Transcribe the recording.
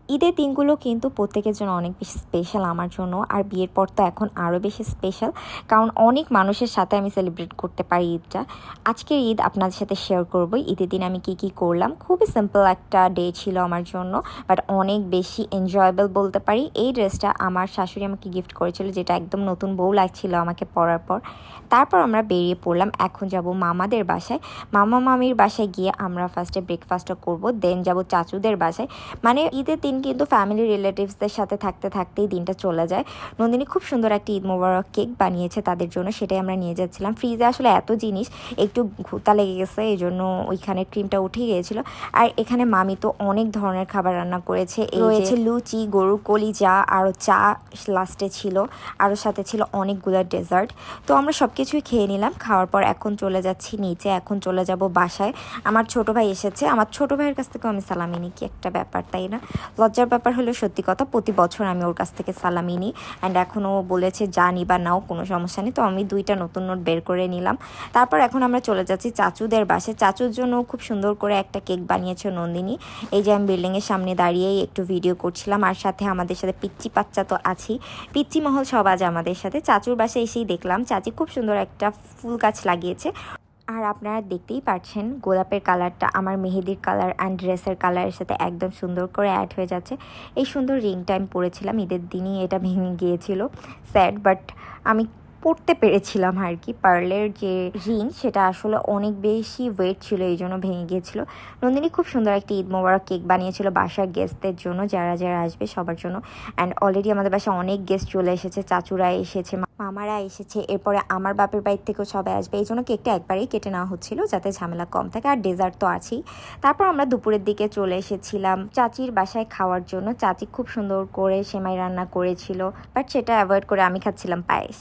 ঈদের দিনগুলো কিন্তু প্রত্যেকের জন্য অনেক বেশি স্পেশাল আমার জন্য, আর বিয়ের পর তো এখন আরও বেশি স্পেশাল, কারণ অনেক মানুষের সাথে আমি সেলিব্রেট করতে পারি ঈদটা। আজকের ঈদ আপনাদের সাথে শেয়ার করব ঈদের দিন আমি কি করলাম। খুবই সিম্পল একটা ডে ছিল আমার জন্য, বাট অনেক বেশি এনজয়েবল বলতে পারি। এই ড্রেসটা আমার শাশুড়ি আমাকে গিফট করেছিল, যেটা একদম নতুন বউ লাগছিল আমাকে পরার পর। তারপর আমরা বেরিয়ে পড়লাম, এখন যাব মামাদের বাসায়। মামা মামির বাসায় গিয়ে আমরা ফার্স্টে ব্রেকফাস্টটা করব, দেন যাব চাচুদের বাসায়। মানে ঈদের দিন কিন্তু ফ্যামিলি রিলেটিভসদের সাথে থাকতে থাকতেই দিনটা চলে যায়। নন্দিনী খুব সুন্দর একটা ঈদ মোবারক কেক বানিয়েছে তাদের জন্য, সেটাই আমরা নিয়ে যাচ্ছিলাম। ফ্রিজে আসলে এত জিনিস, একটু ঘুতা লেগে গেছে, এই জন্য ওইখানে ক্রিমটা উঠে গিয়েছিল। আর এখানে মামি তো অনেক ধরনের খাবার রান্না করেছে, রয়েছে লুচি, গরুর কলিজা, আরও চা লাস্টে ছিল, আরও সাথে ছিল অনেকগুলো ডেজার্ট। তো আমরা সব কিছুই খেয়ে নিলাম। খাওয়ার পর এখন চলে যাচ্ছি নিচে, এখন চলে যাব বাসায়। আমার ছোট ভাই এসেছে, আমার ছোট ভাইয়ের কাছ থেকেও আমি সালামি নিই, কি একটা ব্যাপার তাই না? লজ্জার ব্যাপার হলো সত্যি কথা, প্রতি বছর আমি ওর কাছ থেকে সালামি নিই। অ্যান্ড এখনও বলেছে যা নিবা নাও, কোনো সমস্যা নেই। তো আমি 2টা নতুন নোট বের করে নিলাম। তারপর এখন আমরা চলে যাচ্ছি চাচুদের বাসায়। চাচুর জন্য খুব সুন্দর করে একটা কেক বানিয়েছে নন্দিনী। এই যে আমি বিল্ডিংয়ের সামনে দাঁড়িয়েই একটু ভিডিও করছিলাম, আর সাথে আমাদের সাথে পিচ্চি বাচ্চা তো আছেই, পিচ্চি মহল সব আজ আমাদের সাথে। চাচুর বাসায় এসেই দেখলাম চাচি খুব সুন্দর একটা ফুল গাছ লাগিয়েছে। আর আপনারা দেখতেই পাচ্ছেন গোলাপের কালারটা আমার মেহেদির কালার অ্যান্ড ড্রেসের কালারের সাথে একদম সুন্দর করে অ্যাড হয়ে যাচ্ছে। এই সুন্দর রিংটা আমি পরেছিলাম ঈদের দিনই, এটা ভেঙে গিয়েছিল, স্যাড, বাট আমি পরতে পেরেছিলাম আর কি। পার্লের যে রিং সেটা আসলে অনেক বেশি ওয়েট ছিল, এই জন্য ভেঙে গিয়েছিল। নন্দিনী খুব সুন্দর একটা ঈদ মোবারক কেক বানিয়েছিল বাসার গেস্টদের জন্য, যারা যারা আসবে সবার জন্য। অ্যান্ড অলরেডি আমাদের বাসায় অনেক গেস্ট চলে এসেছে, চাচুরা এসেছে, মামারা এসেছে, এরপরে আমার বাপের বাড়ির থেকেও সবাই আসবে। এই জন্য কেকটা একবারেই কেটে নেওয়া হচ্ছিল যাতে ঝামেলা কম থাকে, আর ডেজার্ট তো আছেই। তারপর আমরা দুপুরের দিকে চলে এসেছিলাম চাচির বাসায় খাওয়ার জন্য। চাচি খুব সুন্দর করে সেমাই রান্না করেছিল, বাট সেটা অ্যাভয়েড করে আমি খাচ্ছিলাম পায়েস।